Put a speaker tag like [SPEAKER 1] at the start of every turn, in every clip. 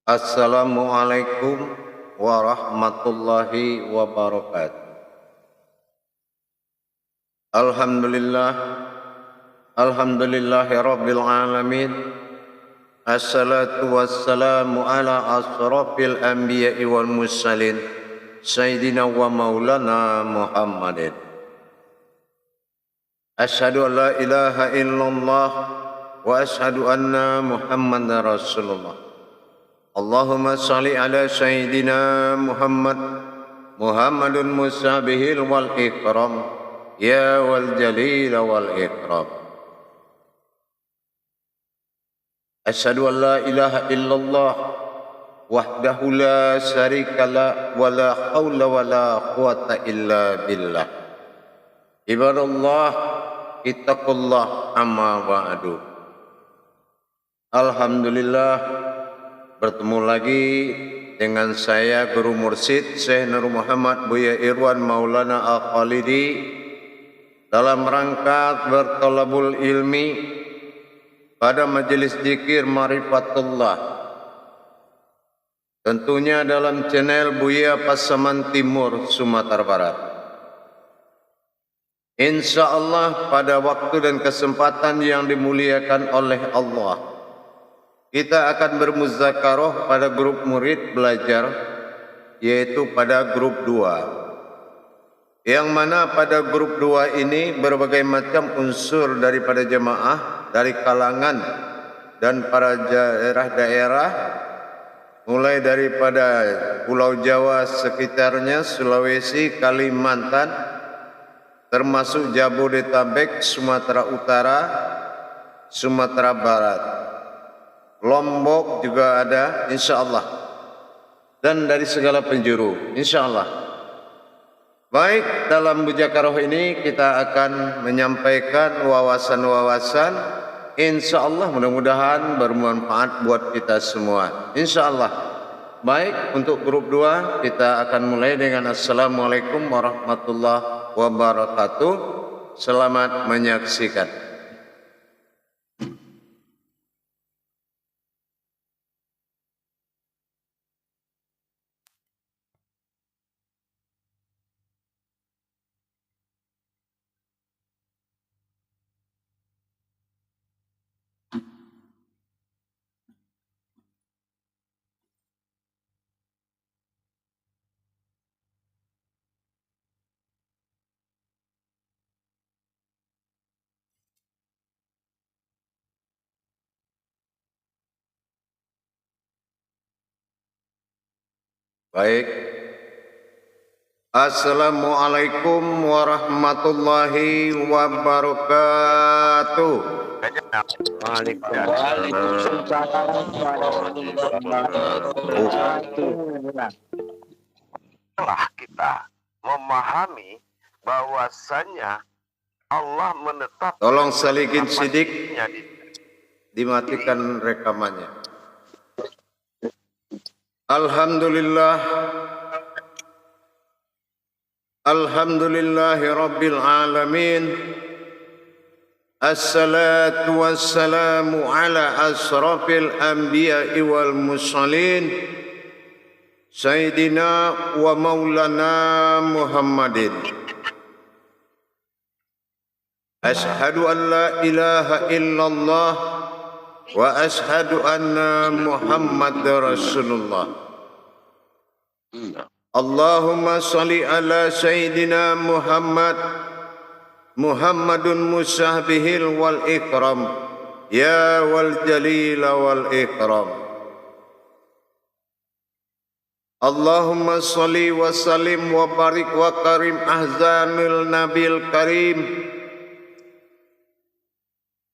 [SPEAKER 1] Assalamualaikum warahmatullahi wabarakatuh. Alhamdulillah, alhamdulillahi rabbil alamin. Assalatu wassalamu ala asrafil anbiya'i wal mursalin Sayyidina wa maulana Muhammadin. Asyhadu an la ilaha illallah wa asyhadu anna Muhammadar Rasulullah. Allahumma salli ala Sayyidina Muhammadun musabihil wal ikram ya wal jalil wal ikram. Asyhadu an la ilaha illallah wahdahu la syarika la wa la haula wa la quwata illa billah. Ibadallah ittaqullah amma ba'du. Alhamdulillah, bertemu lagi dengan saya Guru Mursyid Syekh Nur Muhammad Buya Irwan Maulana Al-Khalidi dalam rangka bertolabul ilmi pada majelis zikir Marifatullah, tentunya dalam channel Buya Pasaman Timur, Sumatera Barat. Insya Allah pada waktu dan kesempatan yang dimuliakan oleh Allah, kita akan bermuzakarah pada grup murid belajar, yaitu pada grup 2. Yang mana pada grup 2 ini berbagai macam unsur daripada jemaah dari kalangan dan para daerah-daerah, mulai daripada Pulau Jawa sekitarnya, Sulawesi, Kalimantan, termasuk Jabodetabek, Sumatera Utara, Sumatera Barat, Lombok juga ada, insya Allah, dan dari segala penjuru, insya Allah. Baik, dalam muzakarah ini kita akan menyampaikan wawasan-wawasan, insya Allah mudah-mudahan bermanfaat buat kita semua, insya Allah. Baik, untuk grup 2 kita akan mulai dengan Assalamualaikum warahmatullahi wabarakatuh. Selamat menyaksikan. Baik. Assalamualaikum warahmatullahi wabarakatuh.
[SPEAKER 2] Setelah kita memahami bahwasannya Allah menetapkan,
[SPEAKER 1] Tolong salikin sidik, dimatikan rekamannya. Alhamdulillah, alhamdulillahi rabbil alamin. Assalatu wassalamu ala asrafil anbiya'i wal mursalin Sayyidina wa maulana Muhammadin. Ashhadu an la ilaha illallah wa ashhadu anna Muhammadar Rasulullah. Allahumma salli ala Sayyidina Muhammadun musahbihil wal ikram ya wal jalil wal ikram. Allahumma salli wa sallim wa barik wa karim ahzanil nabil karim.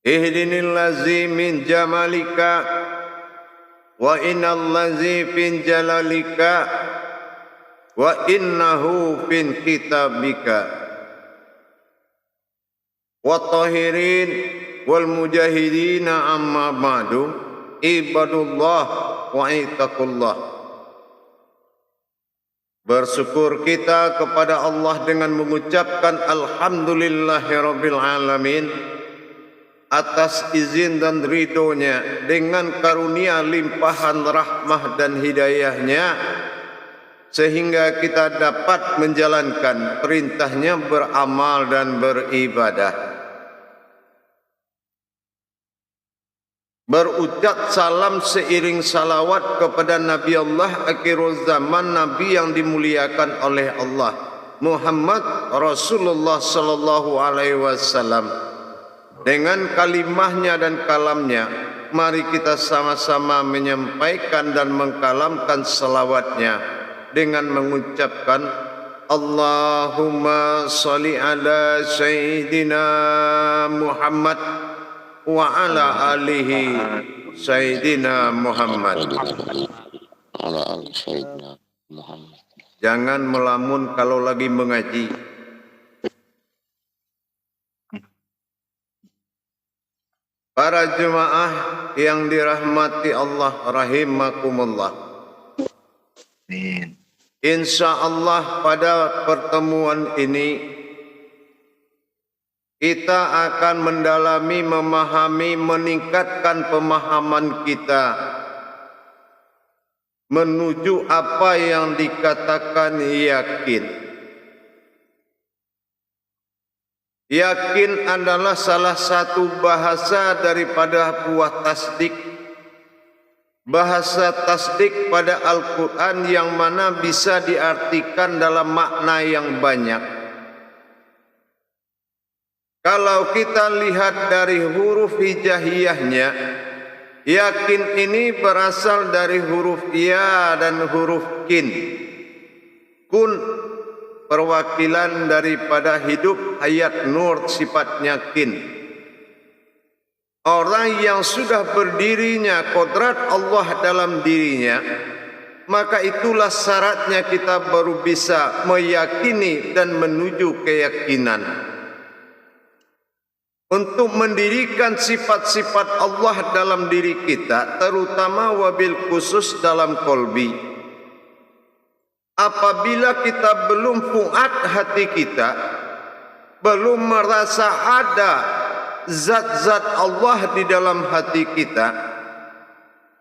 [SPEAKER 1] Ihdinil lazi min jamalika wa innal lazi fin jalalika wa innahu fin kitabika wa tahirin wal mujahidina amma ba'du. Ibadullah wa ittaqullah. Bersyukur kita kepada Allah dengan mengucapkan alhamdulillahirabbil alamin. atas izin dan ridhonya dengan karunia limpahan rahmah dan hidayahnya, sehingga kita dapat menjalankan perintahnya beramal dan beribadah. Berucap salam seiring salawat kepada Nabi Allah akhirul zaman, Nabi yang dimuliakan oleh Allah, Muhammad Rasulullah sallallahu alaihi wasallam. Dengan kalimahnya dan kalamnya, mari kita sama-sama menyampaikan dan mengkalamkan salawatnya dengan mengucapkan Allahumma salli ala Sayyidina Muhammad wa ala alihi Sayyidina Muhammad. Jangan melamun kalau lagi mengaji. Para jemaah yang dirahmati Allah rahimakumullah. Insya Allah pada pertemuan ini kita akan mendalami, memahami, meningkatkan pemahaman kita menuju apa yang dikatakan yakin. Yakin adalah salah satu bahasa daripada buah tasdik. Bahasa tasdik pada Al-Quran yang mana bisa diartikan dalam makna yang banyak. Kalau kita lihat dari huruf hijaiyahnya, yakin ini berasal dari huruf ya dan huruf kin. Kun perwakilan daripada hidup, hayat, nur, sifatnya kin. Orang yang sudah berdirinya kodrat Allah dalam dirinya, maka itulah syaratnya kita baru bisa meyakini dan menuju keyakinan. Untuk mendirikan sifat-sifat Allah dalam diri kita, terutama wabil khusus dalam kolbi. Apabila kita belum fuad hati kita, belum merasa ada zat-zat Allah di dalam hati kita,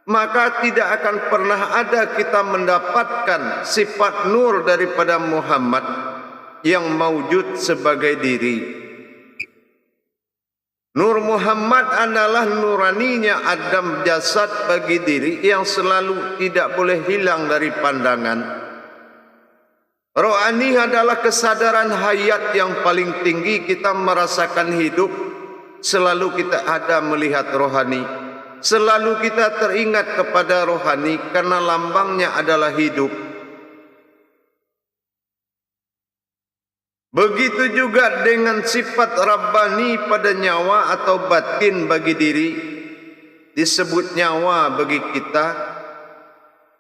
[SPEAKER 1] maka tidak akan pernah ada kita mendapatkan sifat nur daripada Muhammad yang maujud sebagai diri. Nur Muhammad adalah nuraninya Adam jasad bagi diri yang selalu tidak boleh hilang dari pandangan. Rohani adalah kesadaran hayat yang paling tinggi, kita merasakan hidup, selalu kita ada melihat rohani. Selalu kita teringat kepada rohani karena lambangnya adalah hidup. Begitu juga dengan sifat Rabbani pada nyawa atau batin bagi diri, disebut nyawa bagi kita.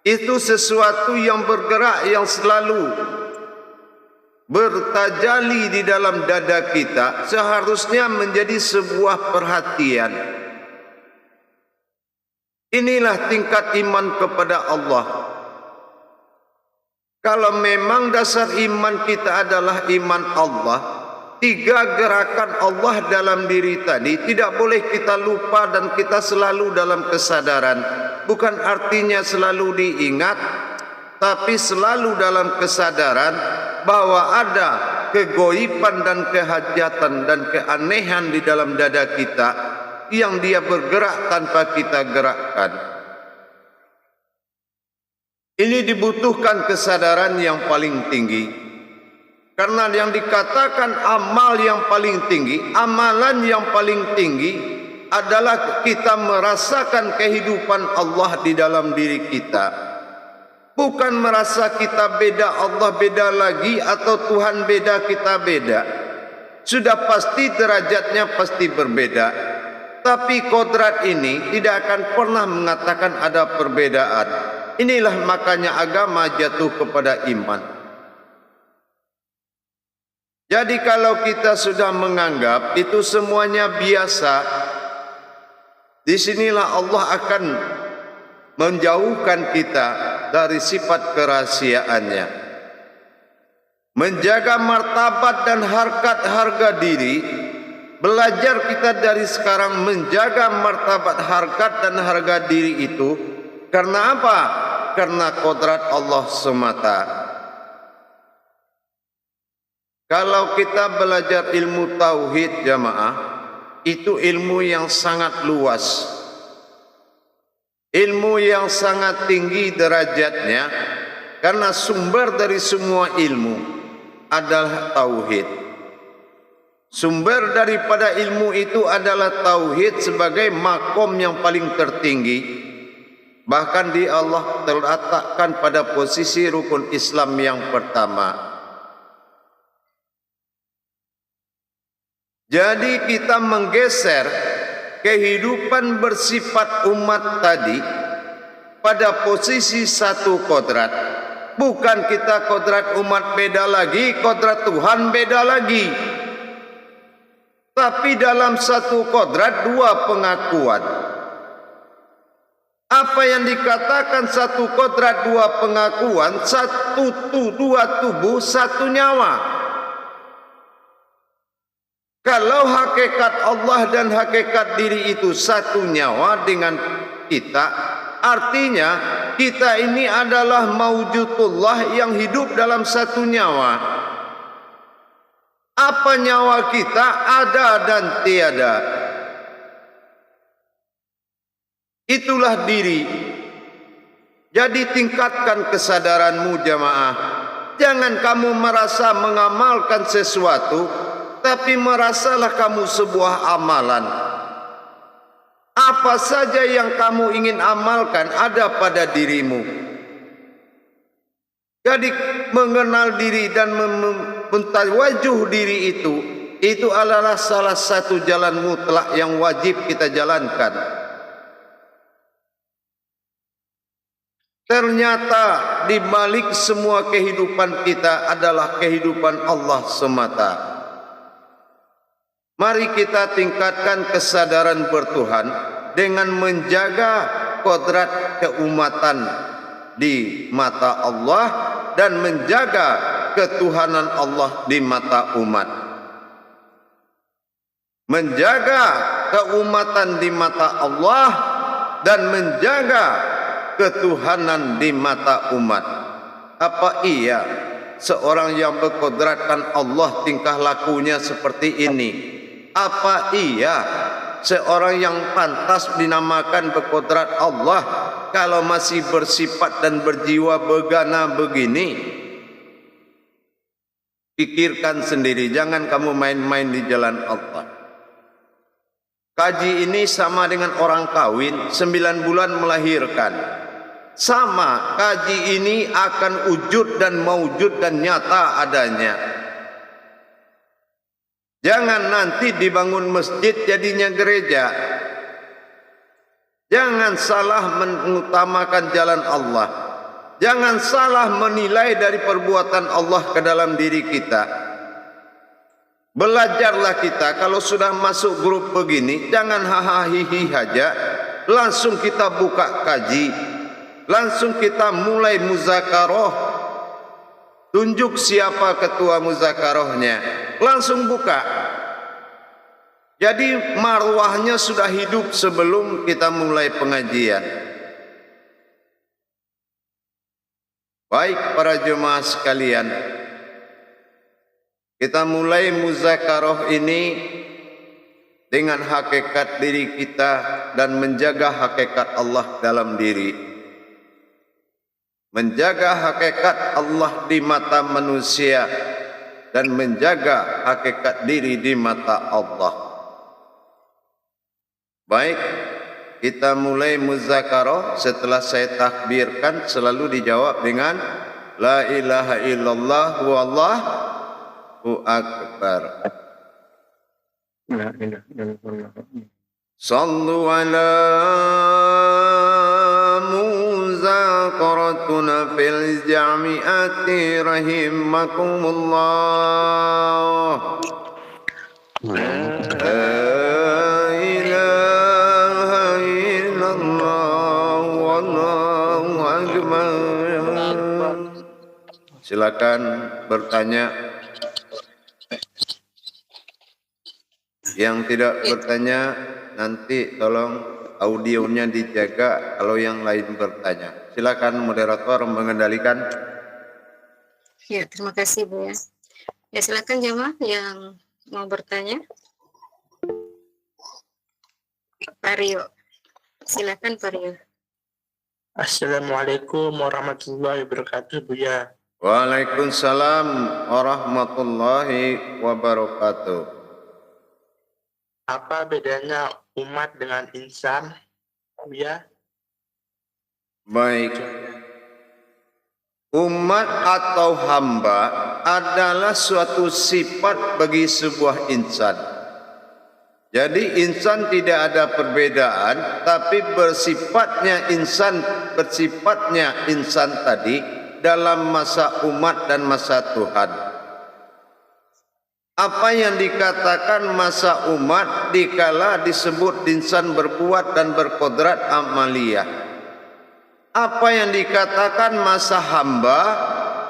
[SPEAKER 1] Itu sesuatu yang bergerak, yang selalu bertajali di dalam dada kita, seharusnya menjadi sebuah perhatian. Inilah tingkat iman kepada Allah. Kalau memang dasar iman kita adalah iman Allah, tiga gerakan Allah dalam diri tadi tidak boleh kita lupa dan kita selalu dalam kesadaran. Bukan artinya selalu diingat, tapi selalu dalam kesadaran bahwa ada kegoiban dan kehajatan dan keanehan di dalam dada kita yang dia bergerak tanpa kita gerakkan. Ini dibutuhkan kesadaran yang paling tinggi. Karena yang dikatakan amal yang paling tinggi, amalan yang paling tinggi adalah kita merasakan kehidupan Allah di dalam diri kita. Bukan merasa kita beda, Allah beda lagi, atau Tuhan beda, kita beda. Sudah pasti derajatnya pasti berbeda. Tapi kodrat ini tidak akan pernah mengatakan ada perbedaan. Inilah makanya agama jatuh kepada iman. Jadi kalau kita sudah menganggap itu semuanya biasa, disinilah Allah akan menjauhkan kita dari sifat kerahasiaannya. Menjaga martabat dan harkat harga diri Belajar kita dari sekarang menjaga martabat harkat dan harga diri itu. Karena apa? Karena kodrat Allah semata. Kalau kita belajar ilmu tauhid jamaah, itu ilmu yang sangat luas, ilmu yang sangat tinggi derajatnya, karena sumber dari semua ilmu adalah tauhid. Sumber daripada ilmu itu adalah tauhid sebagai makom yang paling tertinggi. Bahkan di Allah terletakkan pada posisi rukun Islam yang pertama. Jadi kita menggeser kehidupan bersifat umat tadi pada posisi satu kodrat. Bukan kita kodrat umat beda lagi, kodrat Tuhan beda lagi. Tapi dalam satu kodrat dua pengakuan. Apa yang dikatakan satu kodrat dua pengakuan, dua tubuh satu nyawa. Kalau hakikat Allah dan hakikat diri itu satu nyawa dengan kita, artinya kita ini adalah maujudullah yang hidup dalam satu nyawa. Apa nyawa kita? Ada dan tiada. Itulah diri. Jadi tingkatkan kesadaranmu jamaah. Jangan kamu merasa mengamalkan sesuatu, tapi merasalah kamu sebuah amalan. Apa saja yang kamu ingin amalkan ada pada dirimu. Jadi mengenal diri dan mentawajuh diri itu adalah salah satu jalan mutlak yang wajib kita jalankan. Ternyata di balik semua kehidupan kita adalah kehidupan Allah semata. Mari kita tingkatkan kesadaran bertuhan dengan menjaga kodrat keumatan di mata Allah dan menjaga ketuhanan Allah di mata umat. Menjaga keumatan di mata Allah dan menjaga ketuhanan di mata umat. Apa iya seorang yang berkodratkan Allah tingkah lakunya seperti ini? Apa iya seorang yang pantas dinamakan berkodrat Allah kalau masih bersifat dan berjiwa begana begini? Pikirkan sendiri, jangan kamu main-main di jalan Allah. Kaji ini sama dengan orang kawin 9 bulan melahirkan. Sama, kaji ini akan wujud dan maujud dan nyata adanya. Jangan nanti dibangun masjid jadinya gereja. Jangan salah mengutamakan jalan Allah. Jangan salah menilai dari perbuatan Allah ke dalam diri kita. Belajarlah kita, kalau sudah masuk grup begini, jangan hahaha saja. Langsung kita buka kaji. Langsung kita mulai muzakarah. Tunjuk siapa ketua muzakarahnya. Langsung buka. Jadi marwahnya sudah hidup sebelum kita mulai pengajian. Baik para jemaah sekalian, kita mulai muzakarah ini dengan hakikat diri kita dan menjaga hakikat Allah dalam diri. Menjaga hakikat Allah di mata manusia dan menjaga hakikat diri di mata Allah. Baik, kita mulai muzakarah. Setelah saya takbirkan selalu dijawab dengan la ilaha illallah wallahu akbar. La ilaha illallah. Sallu ala muzakaratuna fil jami'ati rahimakumullah. La ilaha illallah wallahu akbar. Silakan bertanya. Yang tidak bertanya nanti tolong audionya dijaga kalau yang lain bertanya. Silakan moderator mengendalikan.
[SPEAKER 3] Ya, terima kasih Bu ya. Ya, silakan jemaah yang mau bertanya. Pak Rio. Silakan Pak Rio.
[SPEAKER 4] Assalamualaikum warahmatullahi wabarakatuh, Buya.
[SPEAKER 1] Waalaikumsalam warahmatullahi wabarakatuh.
[SPEAKER 4] Apa bedanya umat dengan insan, Buya?
[SPEAKER 1] Baik. Umat atau hamba adalah suatu sifat bagi sebuah insan. Jadi insan tidak ada perbedaan, tapi bersifatnya insan tadi dalam masa umat dan masa Tuhan. Apa yang dikatakan masa umat dikala disebut insan berbuat dan berkodrat amaliyah. Apa yang dikatakan masa hamba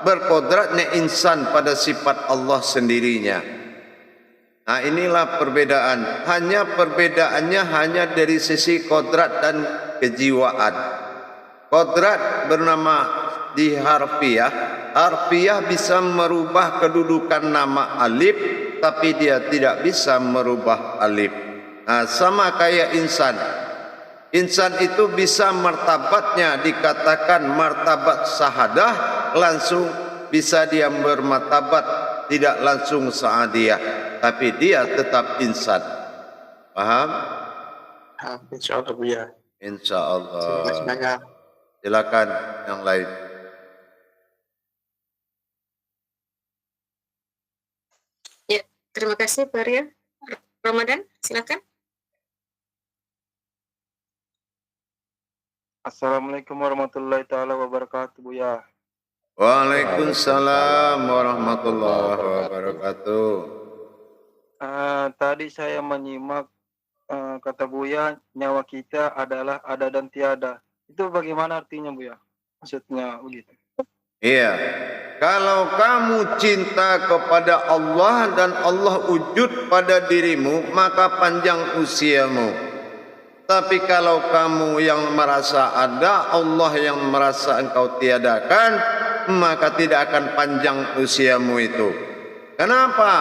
[SPEAKER 1] berkodratnya insan pada sifat Allah sendirinya. Nah, inilah perbedaan. Perbedaannya hanya dari sisi kodrat dan kejiwaan. Kodrat bernama di harfiah. Harfiah bisa merubah kedudukan nama alif, tapi dia tidak bisa merubah alif. Nah, sama kayak insan. Insan itu bisa martabatnya dikatakan martabat sahadah, langsung bisa dia bermartabat tidak langsung sa'adiyah, tapi dia tetap insan. Paham?
[SPEAKER 4] Insya Allah, Buya.
[SPEAKER 1] Insya Allah.
[SPEAKER 4] Terima kasih banyak.
[SPEAKER 1] Silakan yang lain.
[SPEAKER 3] Ya, terima kasih Pak Rio. Ramadan, silakan.
[SPEAKER 5] Assalamualaikum warahmatullahi taala wabarakatuh, Buya.
[SPEAKER 1] Waalaikumsalam warahmatullahi wabarakatuh.
[SPEAKER 5] Tadi saya menyimak kata Buya, nyawa kita adalah ada dan tiada. Itu bagaimana artinya, Buya? Maksudnya begitu.
[SPEAKER 1] Iya. Kalau kamu cinta kepada Allah dan Allah wujud pada dirimu, maka panjang usiamu. Tapi kalau kamu yang merasa ada, Allah yang merasa engkau tiadakan, maka tidak akan panjang usiamu itu. Kenapa?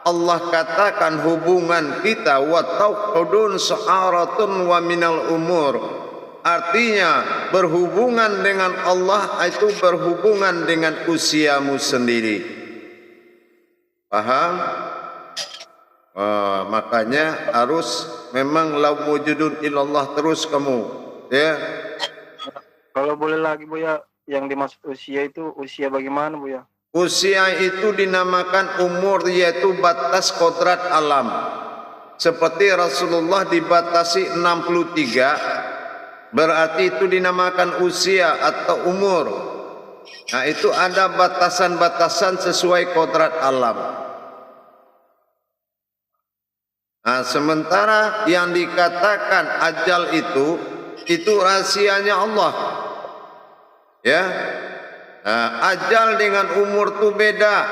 [SPEAKER 1] Allah katakan hubungan kita wa tauqudun sa'aratun wa minal umur. Artinya berhubungan dengan Allah itu berhubungan dengan usiamu sendiri. Paham? Makanya harus memang lau wujudun ilallah terus kamu, ya.
[SPEAKER 5] Kalau boleh lagi, Buya, yang dimaksud usia itu usia bagaimana, Buya?
[SPEAKER 1] Usia itu dinamakan umur, yaitu batas kodrat alam. Seperti Rasulullah dibatasi 63, berarti itu dinamakan usia atau umur. Nah, itu ada batasan-batasan sesuai kodrat alam. Nah, sementara yang dikatakan ajal itu rahasianya Allah. Ya. Nah, ajal dengan umur itu beda.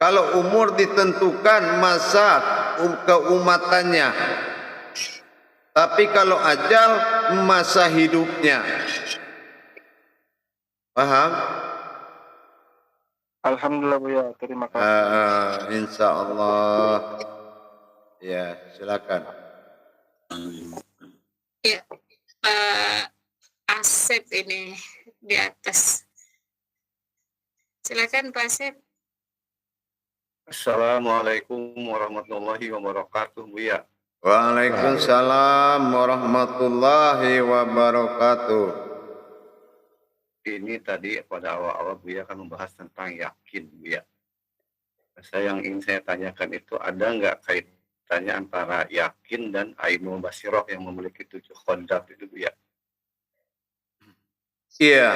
[SPEAKER 1] Kalau umur ditentukan masa keumatannya. Tapi kalau ajal masa hidupnya. Paham?
[SPEAKER 5] Alhamdulillah, Buya. Terima kasih.
[SPEAKER 1] Insya Allah. Ya, silakan.
[SPEAKER 3] Ya, Pak Asep ini di atas. Silakan Pak Asep.
[SPEAKER 2] Assalamualaikum warahmatullahi wabarakatuh, Buya.
[SPEAKER 1] Waalaikumsalam warahmatullahi wabarakatuh.
[SPEAKER 2] Ini tadi pada awal-awal Buya kan membahas tentang yakin, Buya. Yang ingin saya tanyakan itu ada nggak kaitannya antara yakin dan ainul basiroh yang memiliki 7 khodrat itu, Buya?
[SPEAKER 1] Iya.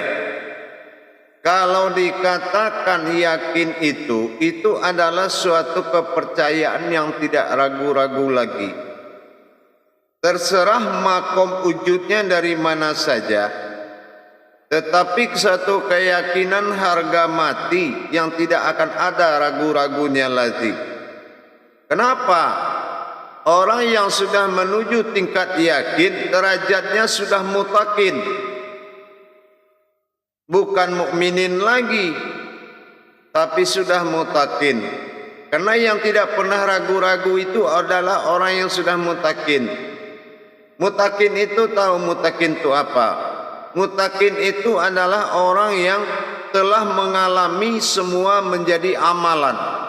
[SPEAKER 1] Kalau dikatakan yakin itu adalah suatu kepercayaan yang tidak ragu-ragu lagi. Terserah makom wujudnya dari mana saja. Tetapi satu keyakinan harga mati yang tidak akan ada ragu-ragunya lagi. Kenapa? Orang yang sudah menuju tingkat yakin, derajatnya sudah mutakin, bukan mukminin lagi, tapi sudah mutakin. Karena yang tidak pernah ragu-ragu itu adalah orang yang sudah mutakin. Mutakin itu tahu mutakin itu apa? Mutakin itu adalah orang yang telah mengalami semua menjadi amalan.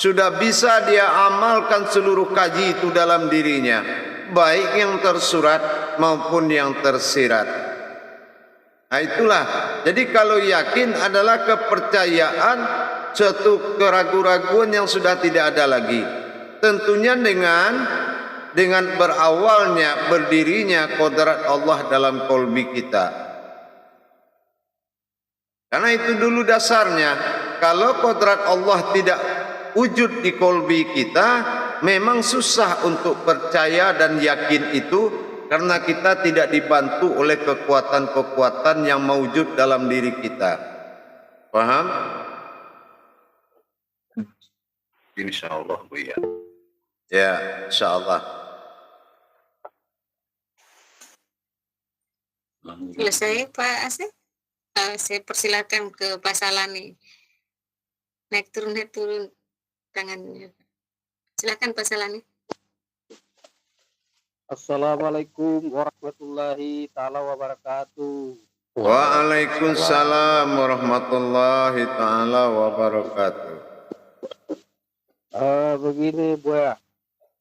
[SPEAKER 1] Sudah bisa dia amalkan seluruh kaji itu dalam dirinya, baik yang tersurat maupun yang tersirat. Nah itulah, jadi kalau yakin adalah kepercayaan suatu keraguan-raguan yang sudah tidak ada lagi. Tentunya dengan berawalnya, berdirinya kodrat Allah dalam kolbi kita. Karena itu dulu dasarnya, kalau kodrat Allah tidak wujud di kolbi kita, memang susah untuk percaya dan yakin itu, karena kita tidak dibantu oleh kekuatan-kekuatan yang mewujud dalam diri kita. Paham?
[SPEAKER 2] Insya Allah Buya.
[SPEAKER 1] Ya, insya Allah.
[SPEAKER 3] Selesai Pak Asep. Saya persilakan ke Pak Salani. Naik turun tangannya. Silakan Pak Salani.
[SPEAKER 6] Assalamualaikum warahmatullahi taala wabarakatuh.
[SPEAKER 1] Waalaikumsalam warahmatullahi taala wabarakatuh.
[SPEAKER 6] Begini Buya,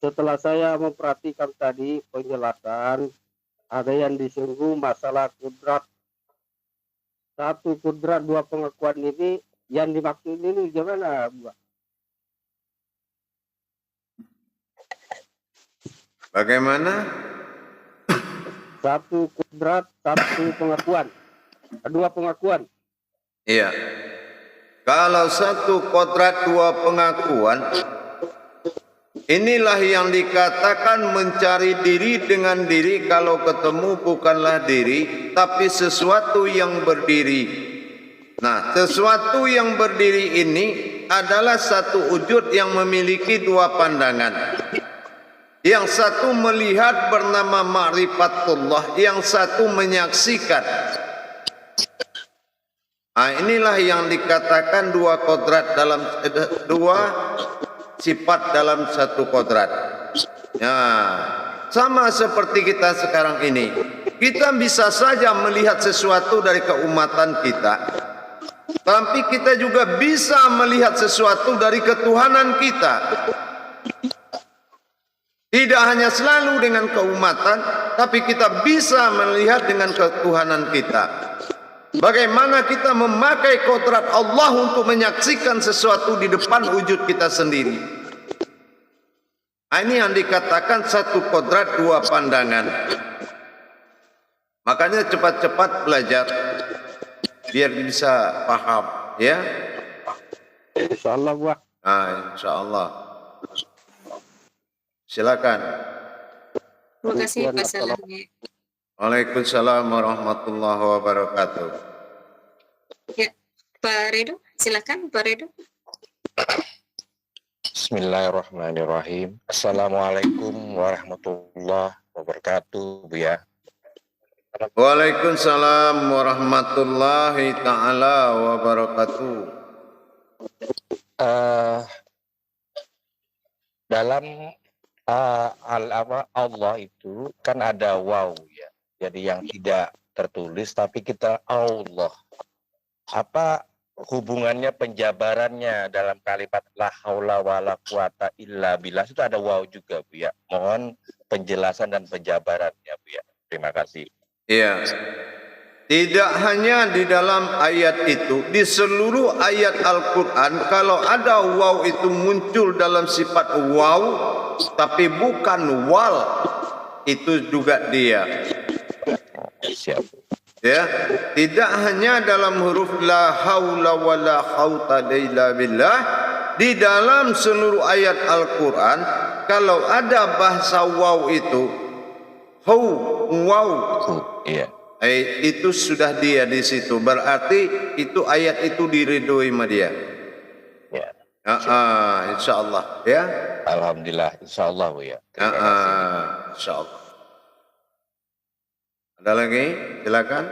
[SPEAKER 6] setelah saya memperhatikan tadi penjelasan, ada yang disinggung masalah kudrat. Satu kudrat, dua pengakuan ini, yang dimaksud ini gimana Buya?
[SPEAKER 1] Bagaimana?
[SPEAKER 6] Satu kudrat, satu pengakuan, dua pengakuan.
[SPEAKER 1] Iya. Kalau satu kodrat dua pengakuan, inilah yang dikatakan mencari diri dengan diri. Kalau ketemu bukanlah diri, tapi sesuatu yang berdiri. Nah, sesuatu yang berdiri ini adalah satu wujud yang memiliki dua pandangan. Yang satu melihat bernama ma'rifatullah, yang satu menyaksikan. Nah, inilah yang dikatakan dua kodrat dalam dua sifat dalam satu kodrat. Ya, sama seperti kita sekarang ini. Kita bisa saja melihat sesuatu dari keumatan kita, tapi kita juga bisa melihat sesuatu dari ketuhanan kita. Tidak hanya selalu dengan keumatan, tapi kita bisa melihat dengan ketuhanan kita. Bagaimana kita memakai kodrat Allah untuk menyaksikan sesuatu di depan wujud kita sendiri. Ini yang dikatakan satu kodrat dua pandangan. Makanya cepat-cepat belajar biar bisa paham, ya.
[SPEAKER 6] Insyaallah Buya.
[SPEAKER 1] Nah, insyaallah. Silakan.
[SPEAKER 3] Terima kasih Pak Salani.
[SPEAKER 1] Waalaikumsalam warahmatullahi wabarakatuh.
[SPEAKER 3] Ya, Pak Redo, silakan Pak Redo.
[SPEAKER 7] Bismillahirrahmanirrahim. Assalamualaikum warahmatullahi wabarakatuh, Buya.
[SPEAKER 1] Waalaikumsalam warahmatullahi taala wabarakatuh.
[SPEAKER 7] Dalam Allah itu kan ada waw ya. Jadi yang tidak tertulis tapi kita Allah. Apa hubungannya penjabarannya dalam kalimat la haula wala quwata illa billah itu ada waw juga Bu ya. Mohon penjelasan dan penjabarannya Bu ya. Terima kasih.
[SPEAKER 1] Iya. Tidak hanya di dalam ayat itu, di seluruh ayat Al-Quran, kalau ada waw itu muncul dalam sifat waw, tapi bukan wal, itu juga dia.
[SPEAKER 7] Siap.
[SPEAKER 1] Ya, tidak hanya dalam huruf la haula wala quwata illa billah, di dalam seluruh ayat Al-Quran, kalau ada bahasa waw itu, waw,
[SPEAKER 7] Iya.
[SPEAKER 1] itu sudah dia di situ. Berarti itu ayat itu diridhoi sama dia.
[SPEAKER 7] Ya.
[SPEAKER 1] Insya Allah ya.
[SPEAKER 7] Alhamdulillah, insya Allah Bu ya. Terima kasih.
[SPEAKER 1] Insya Allah. Ada lagi? Silakan.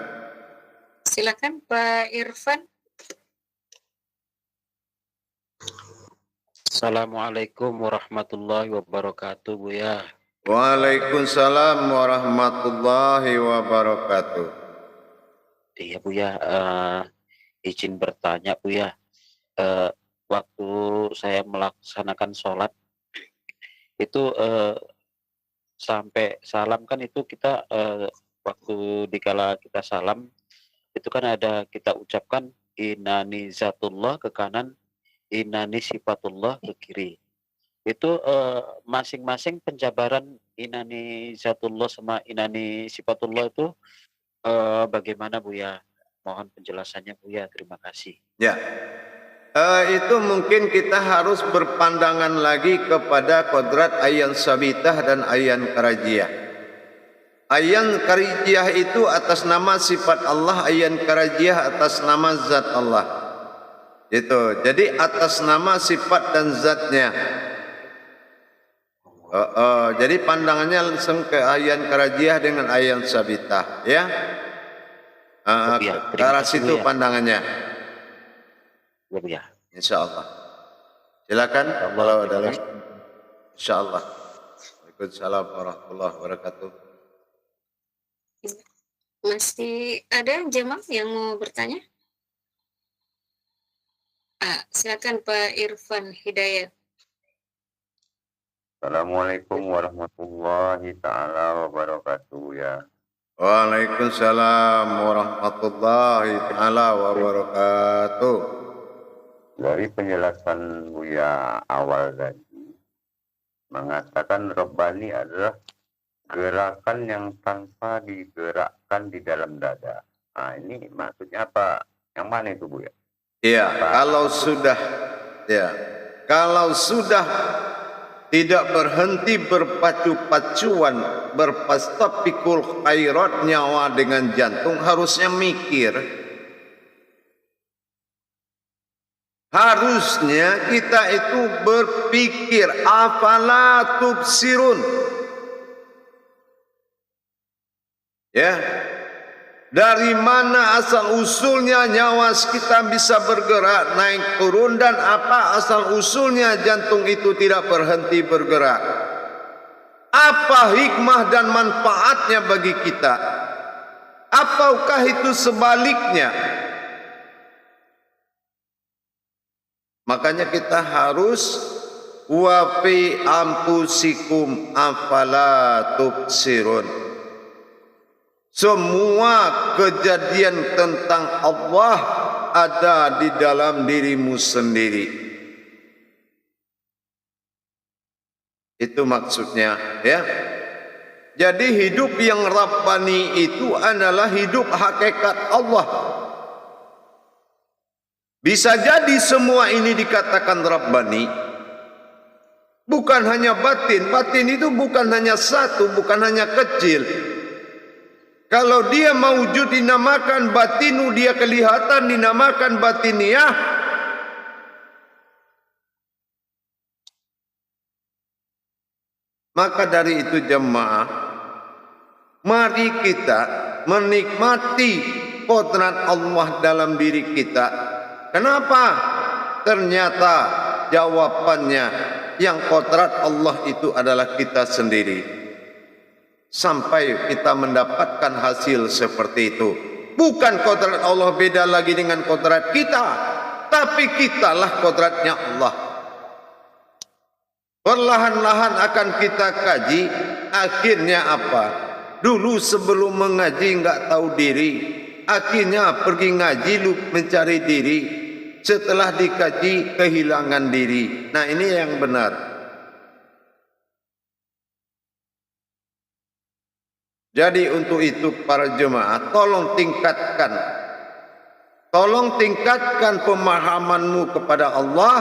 [SPEAKER 3] Silakan Pak Irfan.
[SPEAKER 8] Assalamualaikum warahmatullahi wabarakatuh Bu ya.
[SPEAKER 1] Waalaikumsalam warahmatullahi wabarakatuh.
[SPEAKER 8] Iya Bu ya, izin bertanya Bu ya. Waktu saya melaksanakan sholat itu sampai salam kan itu kita waktu dikala kita salam itu kan ada kita ucapkan inani zatullah ke kanan, inani sifatullah ke kiri. Itu masing-masing penjabaran inani zatullah sama inani sifatullah itu bagaimana Bu ya? Mohon penjelasannya Bu ya. Terima kasih.
[SPEAKER 1] Ya. Itu mungkin kita harus berpandangan lagi kepada kodrat ayan sabitah dan ayan karajiyah. Ayan karajiyah itu atas nama sifat Allah, ayan karajiyah atas nama zat Allah. Itu. Jadi atas nama sifat dan zatnya. Jadi pandangannya langsung ke ayan karajiyah dengan ayan sabitah, ya. Ke arah situ pandangannya.
[SPEAKER 8] Ya Bu ya.
[SPEAKER 1] Insya Allah. Silakan kalau ada lagi. Insya Allah. Waalaikumsalam warahmatullahi wabarakatuh.
[SPEAKER 3] Masih ada jemaah yang mau bertanya? Silakan Pak Irfan Hidayat.
[SPEAKER 2] Assalamualaikum warahmatullahi taala wabarakatuh ya.
[SPEAKER 1] Waalaikumsalam warahmatullahi taala wabarakatuh.
[SPEAKER 2] Dari penjelasan Buya awal tadi mengatakan Rabbani adalah gerakan yang tanpa digerakkan di dalam dada. Nah, ini maksudnya apa? Yang mana itu Bu ya?
[SPEAKER 1] Iya, kalau sudah tidak berhenti berpacu-pacuan, berpastapikul khairat nyawa dengan jantung, harusnya mikir. Harusnya kita itu berpikir, afala tubsirun. Ya. Dari mana asal usulnya nyawa kita bisa bergerak, naik turun, dan apa asal usulnya jantung itu tidak berhenti bergerak? Apa hikmah dan manfaatnya bagi kita? Apakah itu sebaliknya? Makanya kita harus wa fi ampusikum afala tubsirun. Semua kejadian tentang Allah ada di dalam dirimu sendiri. Itu maksudnya, ya. Jadi hidup yang Rabbani itu adalah hidup hakikat Allah. Bisa jadi semua ini dikatakan Rabbani, bukan hanya batin. Batin itu bukan hanya satu, bukan hanya kecil. Kalau dia maujud dinamakan batinu, dia kelihatan dinamakan batiniyah. Maka dari itu jemaah, mari kita menikmati kodrat Allah dalam diri kita. Kenapa? Ternyata jawabannya yang kodrat Allah itu adalah kita sendiri. Sampai kita mendapatkan hasil seperti itu. Bukan kodrat Allah beda lagi dengan kodrat kita, tapi kitalah kodratnya Allah. Perlahan-lahan akan kita kaji. Akhirnya apa? Dulu sebelum mengaji nggak tahu diri, akhirnya pergi ngaji lu mencari diri. Setelah dikaji kehilangan diri. Nah, ini yang benar. Jadi untuk itu para jemaah, tolong tingkatkan pemahamanmu kepada Allah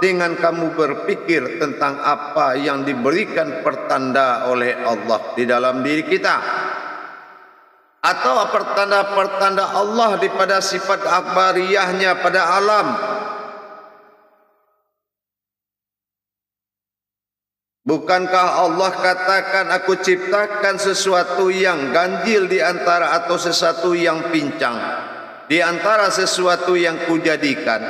[SPEAKER 1] dengan kamu berpikir tentang apa yang diberikan pertanda oleh Allah di dalam diri kita. Atau pertanda-pertanda Allah pada sifat akbariyahnya pada alam. Bukankah Allah katakan aku ciptakan sesuatu yang ganjil di antara atau sesuatu yang pincang di antara sesuatu yang kujadikan.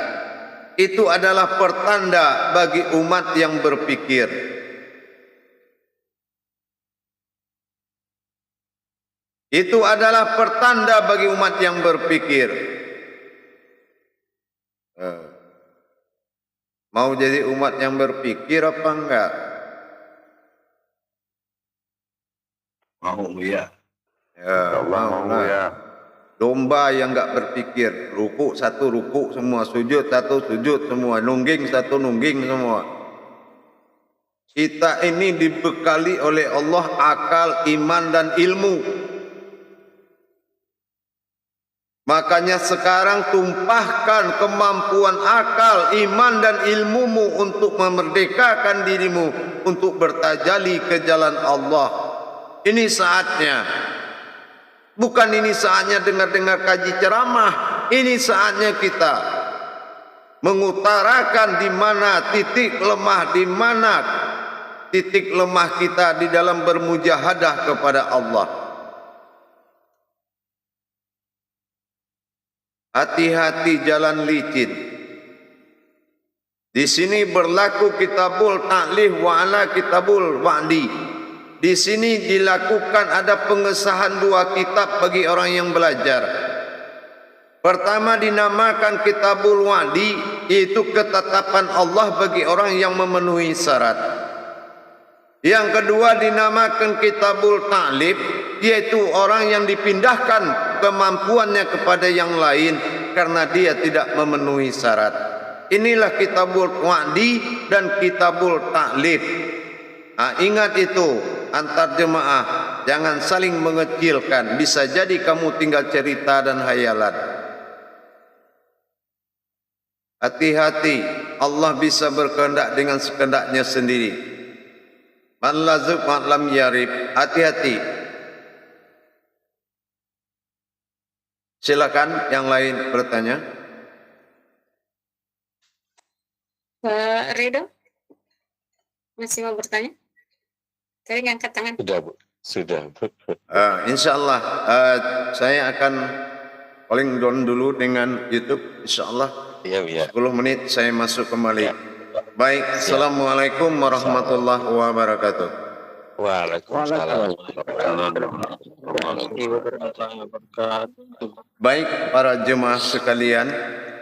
[SPEAKER 1] Itu adalah pertanda bagi umat yang berpikir. Itu adalah pertanda bagi umat yang berpikir. Mau jadi umat yang berpikir apa enggak?
[SPEAKER 2] Mau ya.
[SPEAKER 1] Ya, mau ya. Domba yang enggak berpikir, ruku satu ruku semua, sujud satu sujud semua, nungging satu nungging semua. Kita ini dibekali oleh Allah akal, iman dan ilmu. Makanya sekarang tumpahkan kemampuan akal, iman dan ilmumu untuk memerdekakan dirimu untuk bertajalli ke jalan Allah. Ini saatnya. Bukan ini saatnya dengar-dengar kaji ceramah. Ini saatnya kita mengutarakan di mana titik lemah kita di dalam bermujahadah kepada Allah. Hati-hati jalan licin. Di sini berlaku kitabul ta'lif wa ala kitabul wa'di. Di sini dilakukan ada pengesahan dua kitab bagi orang yang belajar. Pertama dinamakan kitabul wa'di, yaitu ketetapan Allah bagi orang yang memenuhi syarat. Yang kedua dinamakan kitabul ta'lif, yaitu orang yang dipindahkan kemampuannya kepada yang lain karena dia tidak memenuhi syarat. Inilah kitabul wa'di dan kitabul ta'lif. Ingat itu antar jemaah, jangan saling mengecilkan. Bisa jadi kamu tinggal cerita dan hayalan. Hati-hati, Allah bisa berkehendak dengan sekehendaknya sendiri. Man lazuk man lam yarib. Hati-hati. Silakan yang lain bertanya.
[SPEAKER 3] Pak Ridho masih mau bertanya? Saya ngangkat tangan.
[SPEAKER 7] Sudah.
[SPEAKER 1] InsyaAllah saya akan calling down dulu dengan YouTube. InsyaAllah.
[SPEAKER 7] Iya.
[SPEAKER 1] 10 menit saya masuk kembali.
[SPEAKER 7] Ya.
[SPEAKER 1] Baik, Assalamualaikum warahmatullahi wabarakatuh.
[SPEAKER 7] Waalaikumsalam.
[SPEAKER 1] Baik para jemaah sekalian,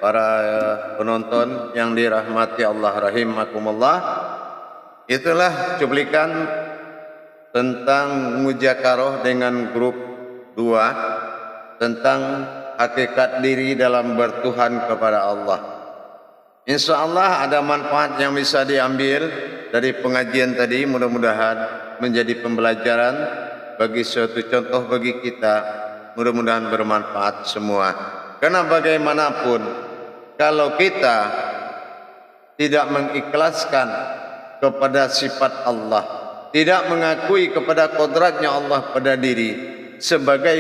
[SPEAKER 1] para penonton yang dirahmati Allah rahimakumullah. Itulah cuplikan tentang mujakarah dengan grup 2 tentang hakikat diri dalam bertuhan kepada Allah. InsyaAllah ada manfaat yang bisa diambil dari pengajian tadi. Mudah-mudahan menjadi pembelajaran bagi suatu contoh bagi kita. Mudah-mudahan bermanfaat semua. Karena bagaimanapun kalau kita tidak mengikhlaskan kepada sifat Allah, tidak mengakui kepada kodratnya Allah pada diri sebagai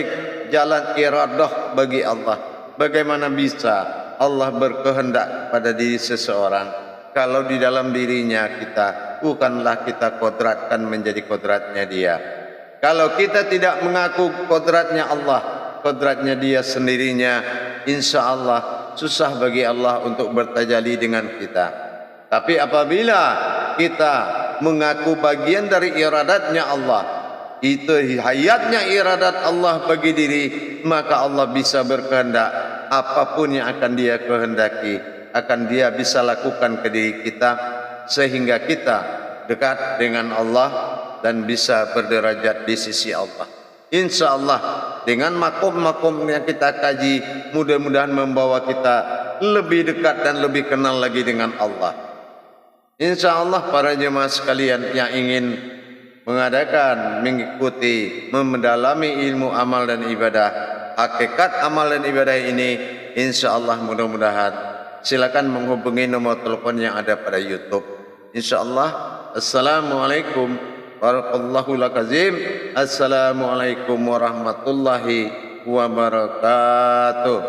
[SPEAKER 1] jalan iradah bagi Allah, bagaimana bisa Allah berkehendak pada diri seseorang kalau di dalam dirinya kita bukanlah kita kodratkan menjadi kodratnya dia. Kalau kita tidak mengaku kodratnya Allah, kodratnya dia sendirinya, insya Allah susah bagi Allah untuk bertajalli dengan kita. Tapi apabila kita mengaku bagian dari iradatnya Allah, itu hayatnya iradat Allah bagi diri, maka Allah bisa berkehendak apapun yang akan dia kehendaki, akan dia bisa lakukan ke diri kita, sehingga kita dekat dengan Allah dan bisa berderajat di sisi Allah. Insya Allah dengan makom-makom yang kita kaji, mudah-mudahan membawa kita lebih dekat dan lebih kenal lagi dengan Allah. Insya Allah para jemaah sekalian yang ingin mengadakan, mengikuti, mendalami ilmu amal dan ibadah, hakikat amal dan ibadah ini, insya Allah mudah-mudahan silakan menghubungi nomor telepon yang ada pada YouTube. Insya Allah. Assalamualaikum warahmatullahi wabarakatuh. Assalamualaikum warahmatullahi wabarakatuh.